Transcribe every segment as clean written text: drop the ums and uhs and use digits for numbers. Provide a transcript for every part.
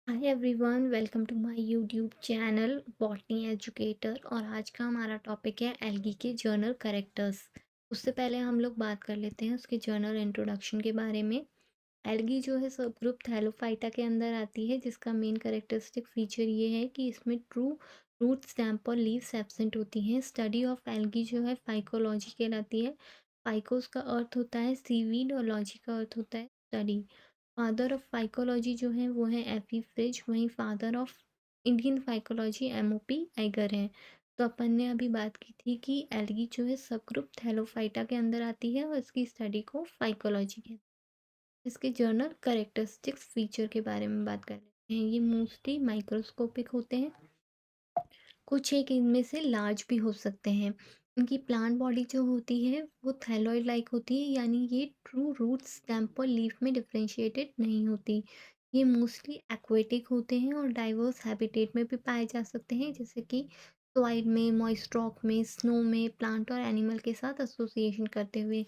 Hi everyone, welcome to my YouTube channel botany educator. और आज का हमारा टॉपिक है एल्गी के जर्नल कैरेक्टर्स। उससे पहले हम लोग बात कर लेते हैं उसके जर्नल इंट्रोडक्शन के बारे में। एल्गी जो है सब ग्रुप थैलोफाइटा के अंदर आती है, जिसका मेन कैरेक्टरिस्टिक फीचर ये है कि इसमें ट्रू रूट स्टैम्प और लीव्स एब्सेंट होती हैं। स्टडी ऑफ एल्गी जो है फाइकोलॉजी कहलाती है। फाइकोस का अर्थ होता है सीवीड और लॉजी का अर्थ होता है स्टडी। फादर ऑफ फाइकोलॉजी जो है वो है एफी फ्रिज, वहीं father of Indian phycology MOP Iger हैं। तो अपन ने अभी बात की थी कि एल्गी जो है सब ग्रुप थैलोफाइटा के अंदर आती है और इसकी स्टडी को फाइकोलॉजी कहते हैं। इसके जर्नल करेक्टरिस्टिक्स फीचर के बारे में बात कर लेते हैं। ये मोस्टली माइक्रोस्कोपिक होते हैं, कुछ एक इनमें से लार्ज भी हो सकते हैं। इनकी प्लांट बॉडी जो होती है वो थैलॉइड लाइक होती है, यानी ये ट्रू रूट स्टेम और लीफ में डिफरेंशिएटेड नहीं होती। ये मोस्टली एक्वेटिक होते हैं और डाइवर्स हैबिटेट में भी पाए जा सकते हैं, जैसे कि सॉइल में, मॉइस्ट रॉक में, स्नो में, प्लांट और एनिमल के साथ एसोसिएशन करते हुए।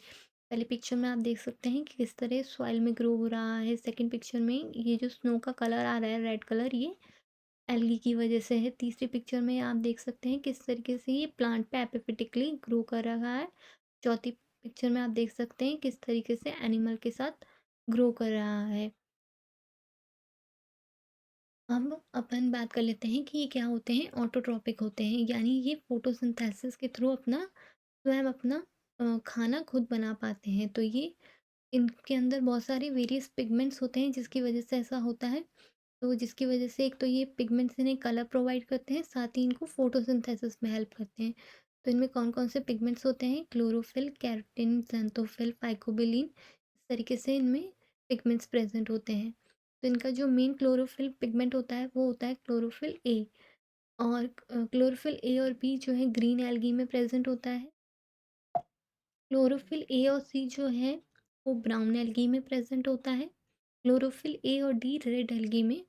पहले पिक्चर में आप देख सकते हैं कि किस तरह सॉइल में ग्रो हो रहा है। सेकंड पिक्चर में ये जो स्नो का कलर आ रहा है रेड कलर, ये एल्गी की वजह से है। तीसरी पिक्चर में आप देख सकते हैं किस तरीके से ये प्लांट पे एपिफिटिकली ग्रो कर रहा है। चौथी पिक्चर में आप देख सकते हैं किस तरीके से एनिमल के साथ ग्रो कर रहा है। अब अपन बात कर लेते हैं कि ये क्या होते हैं। ऑटोट्रॉपिक होते हैं, यानी ये फोटोसिंथेसिस के थ्रू अपना स्वयं अपना खाना खुद बना पाते हैं। तो ये इनके अंदर बहुत सारे वेरियस पिगमेंट्स होते हैं जिसकी वजह से ऐसा होता है। तो जिसकी वजह से एक तो ये पिगमेंट्स इन्हें कलर प्रोवाइड करते हैं, साथ ही इनको फोटोसिंथेसिस में हेल्प करते हैं। तो इनमें कौन कौन से पिगमेंट्स होते हैं? क्लोरोफिल, कैरोटीन, xanthophyll, फाइकोबिलिन, इस तरीके से इनमें पिगमेंट्स प्रेजेंट होते हैं। तो इनका जो मेन क्लोरोफिल पिगमेंट होता है वो होता है क्लोरोफिल ए। और क्लोरोफिल ए और बी जो है ग्रीन एल्गी में प्रेजेंट होता है। क्लोरोफिल ए और सी जो है वो ब्राउन एल्गी में प्रेजेंट होता है। क्लोरोफिल ए और डी रेड एल्गी में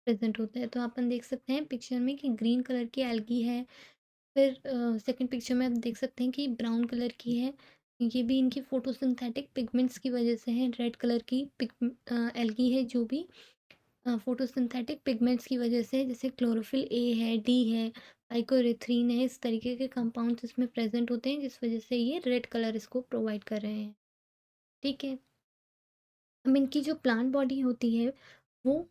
प्रेजेंट होता है। तो अपन देख सकते हैं पिक्चर में कि ग्रीन कलर की एल्गी है। फिर सेकंड पिक्चर में आप देख सकते हैं कि ब्राउन कलर की है। ये भी इनकी फोटोसिंथेटिक पिगमेंट्स की वजह से है। रेड कलर की एल्गी है जो भी फोटोसिंथेटिक पिगमेंट्स की वजह से, जैसे क्लोरोफिल ए है, डी है, पाइकोरेथ्रीन है, इस तरीके के कंपाउंड्स इसमें प्रेजेंट होते हैं जिस वजह से ये रेड कलर इसको प्रोवाइड कर रहे हैं। ठीक है। अब इनकी जो प्लांट बॉडी होती है वो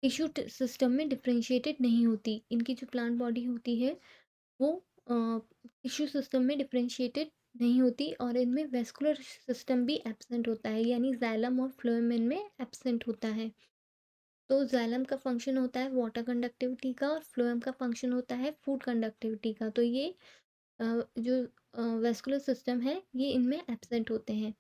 टिश्यू सिस्टम में डिफरेंशिएटेड नहीं होती। इनकी जो प्लांट बॉडी होती है वो टिश्यू सिस्टम में डिफरेंशिएटेड नहीं होती और इनमें वेस्कुलर सिस्टम भी एब्सेंट होता है, यानी जाइलम और फ्लोएम इनमें एब्सेंट होता है। तो जाइलम का फंक्शन होता है वाटर कंडक्टिविटी का और फ्लोएम का फंक्शन होता है फूड कंडक्टिविटी का। तो ये जो वेस्कुलर सिस्टम है ये इनमें एब्सेंट होते हैं।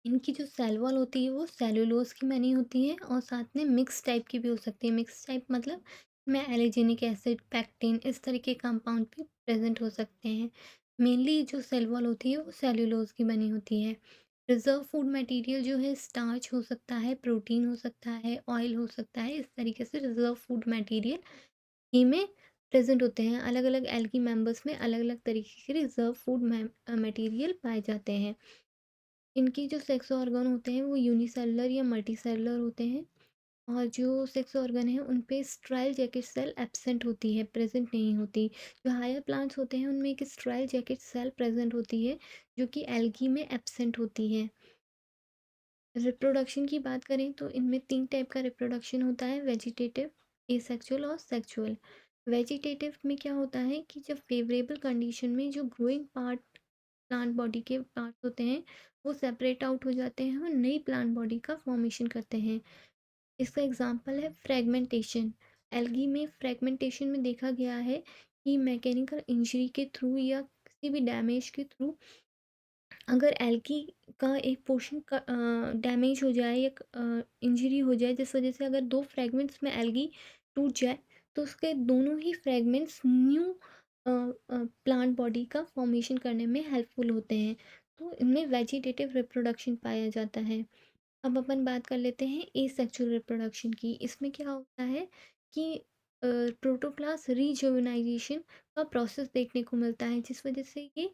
इनकी जो सेल वॉल होती है वो सेलुलोज की बनी होती है और साथ में मिक्स टाइप की भी हो सकती है। मिक्स टाइप मतलब में एलिजेनिक एसिड, पैक्टिन, इस तरह के कंपाउंड भी प्रेजेंट हो सकते हैं। मेनली जो सेल वॉल होती है वो सेलुलोज की बनी होती है। रिजर्व फूड मटेरियल जो है स्टार्च हो सकता है, प्रोटीन हो सकता है, ऑयल हो सकता है। इस तरीके से रिजर्व फूड मटेरियल ही में प्रेजेंट होते हैं। अलग अलग एल्गी मेंबर्स में अलग अलग तरीके के रिजर्व फूड मटेरियल पाए जाते हैं। इनकी जो सेक्स ऑर्गन होते हैं वो यूनिसेलुलर या मल्टीसेलुलर होते हैं। और जो सेक्स ऑर्गन है उन पे स्ट्राइल जैकेट सेल एब्सेंट होती है, प्रेजेंट नहीं होती। जो हायर प्लांट्स होते हैं उनमें एक स्ट्राइल जैकेट सेल प्रेजेंट होती है जो कि एल्गी में एब्सेंट होती है। रिप्रोडक्शन की बात करें तो इनमें 3 टाइप का रिप्रोडक्शन होता है: वेजिटेटिव, एसेक्सुअल और सेक्सुअल। वेजिटेटिव में क्या होता है कि जब फेवरेबल कंडीशन में जो ग्रोइंग पार्ट प्लांट बॉडी के पार्ट होते हैं वो सेपरेट आउट हो जाते हैं और नई प्लांट बॉडी का फॉर्मेशन करते हैं। इसका एग्जांपल है फ्रेगमेंटेशन। एल्गी में फ्रेगमेंटेशन में देखा गया है कि मैकेनिकल इंजरी के थ्रू या किसी भी डैमेज के थ्रू अगर एल्गी का एक पोर्शन का डैमेज हो जाए या इंजरी हो जाए, जिस वजह से अगर 2 फ्रेगमेंट्स में एल्गी टूट जाए तो उसके दोनों ही फ्रेगमेंट्स न्यू प्लांट बॉडी का फॉर्मेशन करने में हेल्पफुल होते हैं। तो इनमें वेजिटेटिव रिप्रोडक्शन पाया जाता है। अब अपन बात कर लेते हैं एसेक्सुअल रिप्रोडक्शन की। इसमें क्या होता है कि प्रोटोप्लास्ट रीजुवेनाइजेशन का प्रोसेस देखने को मिलता है, जिस वजह से ये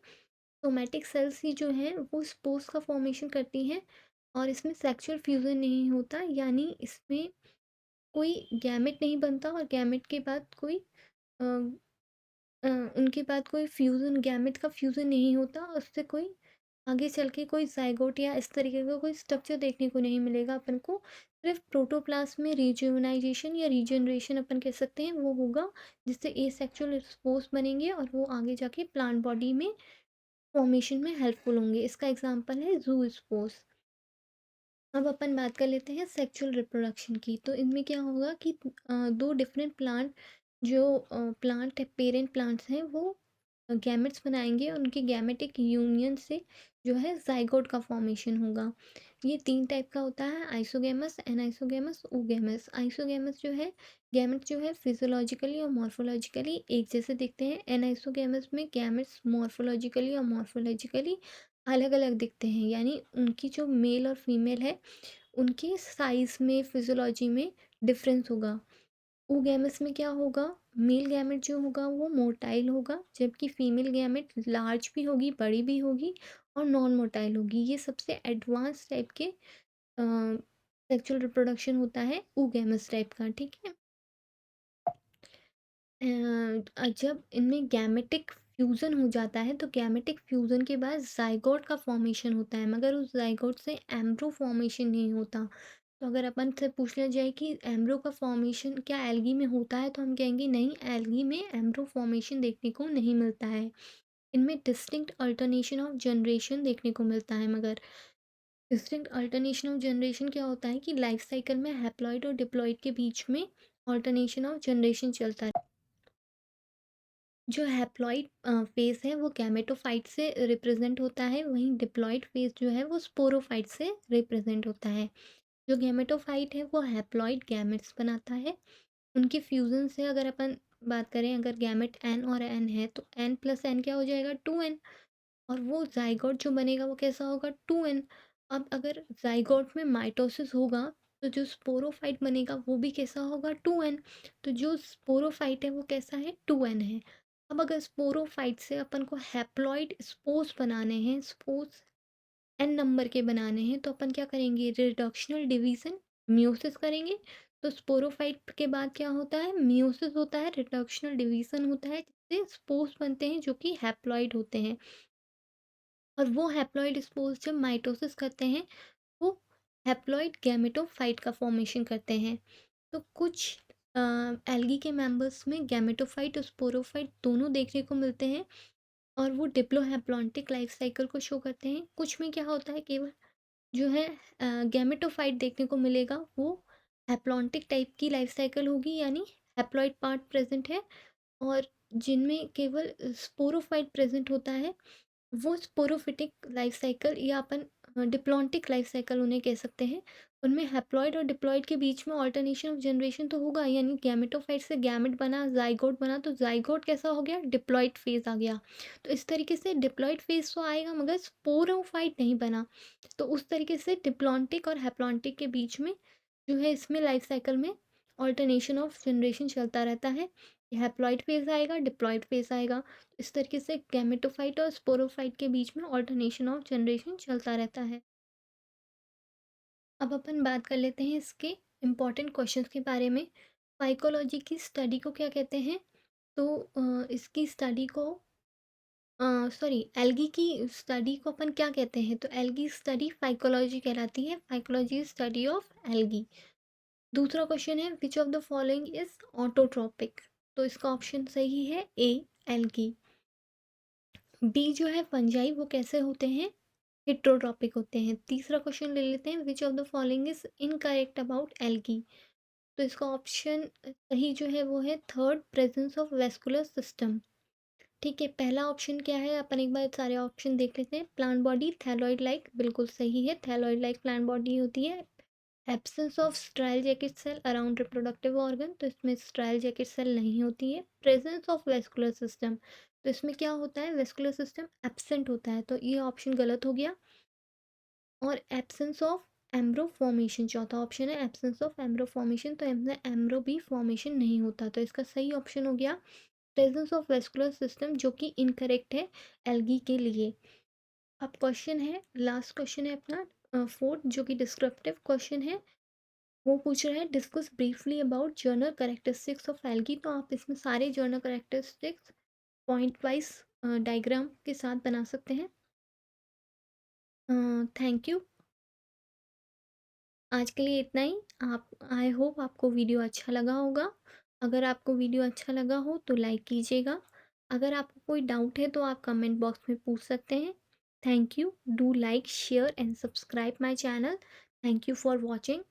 सोमैटिक सेल्स ही जो हैं वो स्पोर्स का फॉर्मेशन करती हैं और इसमें सेक्सुअल फ्यूज़न नहीं होता, यानी इसमें कोई गैमेट नहीं बनता और गैमेट के बाद कोई अ उनके बाद कोई फ्यूज़न, गैमेट का फ्यूज़न नहीं होता, और उससे कोई आगे चल के कोई ज़ाइगोट या इस तरीके का कोई स्ट्रक्चर देखने को नहीं मिलेगा अपन को। सिर्फ़ प्रोटोप्लाज़्म में रिजुवेनाइज़ेशन या रीजनरेशन अपन कह सकते हैं वो होगा, जिससे एसेक्सुअल स्पोर्स बनेंगे और वो आगे जाके प्लांट बॉडी में फ़ॉर्मेशन में हेल्पफुल होंगे। इसका एग्ज़ाम्पल है ज़ूस्पोर्स। अब अपन बात कर लेते हैं सेक्सुअल रिप्रोडक्शन की। तो इनमें क्या होगा कि दो डिफरेंट प्लांट, जो प्लांट है, पेरेंट प्लांट्स हैं, वो गैमेट्स बनाएंगे और उनके गैमेटिक यूनियन से जो है जाइगोट का फॉर्मेशन होगा। ये तीन टाइप का होता है, आइसोगेमस, एनाइसोगेमस, oogamous। आइसोगेमस जो है, गैमेट्स जो है फिजियोलॉजिकली और मॉर्फोलॉजिकली एक जैसे दिखते हैं। एनाइसोगेमस में गैमेट्स मॉर्फोलॉजिकली और मॉर्फोलॉजिकली अलग अलग दिखते हैं, यानी उनकी जो मेल और फीमेल है उनके साइज़ में, फिजियोलॉजी में डिफरेंस होगा। oogamous में क्या होगा, मेल गैमेट जो होगा वो मोटाइल होगा, जबकि फीमेल गैमेट लार्ज भी होगी, बड़ी भी होगी और नॉन मोटाइल होगी। ये सबसे एडवांस टाइप के सेक्सुअल रिप्रोडक्शन होता है oogamous टाइप का, ठीक है। जब इनमें गैमेटिक फ्यूज़न हो जाता है तो गैमेटिक फ्यूज़न के बाद ज़ाइगोट का फॉर्मेशन होता है, मगर उस ज़ाइगोट से एम्ब्रो फॉर्मेशन नहीं होता। तो अगर अपन से पूछ लिया जाए कि एम्ब्रो का फॉर्मेशन क्या एल्गी में होता है, तो हम कहेंगे नहीं, एल्गी में एम्ब्रो फॉर्मेशन देखने को नहीं मिलता है। इनमें डिस्टिंक्ट अल्टरनेशन ऑफ जनरेशन देखने को मिलता है, मगर डिस्टिंक्ट अल्टरनेशन ऑफ जनरेशन क्या होता है कि लाइफ साइकिल में हैप्लॉइड और डिप्लॉइड के बीच में अल्टरनेशन ऑफ जनरेशन चलता है। जो हैप्लॉइड फेज़ है वो गैमेटोफाइट से रिप्रेजेंट होता है, वहीं डिप्लॉइड फेज़ जो है वो स्पोरोफाइट से रिप्रेजेंट होता है। जो गैमेटोफाइट है वो हैप्लॉइड गैमेट्स बनाता है। उनके फ्यूज़न से अगर अपन बात करें, अगर गैमेट एन और एन है तो एन प्लस एन क्या हो जाएगा, 2n। और वो ज़ाइगोट जो बनेगा वो कैसा होगा, 2n। अब अगर ज़ाइगोट में माइटोसिस होगा तो जो स्पोरोफाइट बनेगा वो भी कैसा होगा, 2n। तो जो स्पोरोफाइट है वो कैसा है, 2n है। अब अगर स्पोरोफाइट से अपन को हैप्लॉइड स्पोर्स बनाने हैं, स्पोर्स एन नंबर के बनाने हैं, तो अपन क्या करेंगे, रिडक्शनल डिवीजन, मियोसिस करेंगे। तो स्पोरोफाइट के बाद क्या होता है, मियोसिस होता है, रिडक्शनल डिवीजन होता है, जिससे स्पोर्स बनते हैं जो कि हैप्लॉइड होते हैं। और वो हैप्लॉइड स्पोर्स जब माइटोसिस करते हैं वो हैप्लॉइड गैमेटोफाइट का फॉर्मेशन करते हैं। तो कुछ एल्गी के मेंबर्स में गैमेटोफाइट और स्पोरोफाइट दोनों देखने को मिलते हैं, और वो डिप्लोहैप्लॉन्टिक लाइफ साइकिल को शो करते हैं। कुछ में क्या होता है, केवल जो है गैमेटोफाइट देखने को मिलेगा, वो हैप्लॉन्टिक टाइप की लाइफ साइकिल होगी, यानी हैप्लॉइड पार्ट प्रेजेंट है। और जिनमें केवल स्पोरोफाइट प्रेजेंट होता है, वो स्पोरोफिटिक लाइफ साइकिल या अपन डिप्लॉन्टिक लाइफ साइकिल उन्हें कह सकते हैं। उनमें हैप्लॉइड और डिप्लॉइड के बीच में ऑल्टरनेशन ऑफ जनरेशन तो होगा, यानी गैमेटोफाइट से गैमेट बना, जाइगोट बना, तो जाइगोट कैसा हो गया, डिप्लॉइड फेज आ गया। तो इस तरीके से डिप्लॉइड फेज तो आएगा मगर स्पोरोफाइट नहीं बना। तो उस तरीके से डिप्लॉन्टिक और हैप्लॉन्टिक के बीच में जो है इसमें लाइफ साइकिल में ऑल्टरनेशन ऑफ जनरेशन चलता रहता है। हैप्लॉइड फेज आएगा, डिप्लॉइड फेज आएगा। इस तरीके से गैमेटोफाइट और स्पोरोफाइट के बीच में ऑल्टरनेशन ऑफ जनरेशन चलता रहता है। अब अपन बात कर लेते हैं इसके इम्पॉर्टेंट क्वेश्चंस के बारे में। फाइकोलॉजी की स्टडी को क्या कहते हैं, तो इसकी स्टडी को सॉरी, एल्गी की स्टडी को अपन क्या कहते हैं, तो एल्गी स्टडी फाइकोलॉजी कहलाती है। Phycology study of algae. दूसरा क्वेश्चन है, which of the following is autotrophic, तो इसका ऑप्शन सही है ए, एल्गी। बी जो है फंजाई, वो कैसे होते हैं, हेट्रोट्रॉपिक होते हैं। तीसरा क्वेश्चन ले लेते हैं, which of the following is incorrect about algae, तो इसका ऑप्शन सही जो है वो है third, presence of vascular system. ठीक है, पहला ऑप्शन क्या है, अपन एक बार सारे ऑप्शन देख लेते हैं। प्लांट बॉडी थैलॉइड लाइक, बिल्कुल सही है, थैलॉइड लाइक प्लांट बॉडी होती है। Absence of sterile jacket cell around reproductive organ, तो इसमें स्ट्राइल जैकेट सेल नहीं होती है। प्रेजेंस ऑफ वेस्कुलर सिस्टम, तो इसमें क्या होता है, वेस्कुलर सिस्टम एब्सेंट होता है, तो ये ऑप्शन गलत हो गया। और एब्सेंस ऑफ एम्ब्रो फॉर्मेशन, चौथा ऑप्शन है एब्सेंस ऑफ एम्ब्रो फॉर्मेशन, तो एम्ब्रो भी फॉर्मेशन नहीं होता, तो इसका सही ऑप्शन हो गया प्रेजेंस ऑफ वेस्कुलर सिस्टम, जो कि इनकरेक्ट है एल्गी के लिए। अब क्वेश्चन है, लास्ट क्वेश्चन है अपना, फोर्थ जो कि डिस्क्रिप्टिव क्वेश्चन है, वो पूछ रहा है discuss briefly about journal characteristics of algae. तो आप इसमें सारे journal characteristics point wise diagram के साथ बना सकते हैं। Thank you. आज के लिए इतना ही। आप, आई होप आपको वीडियो अच्छा लगा होगा। अगर आपको वीडियो अच्छा लगा हो तो लाइक कीजिएगा। अगर आपको कोई डाउट है तो आप कमेंट बॉक्स में पूछ सकते हैं। Thank you. Do like share and subscribe my channel. Thank you for watching.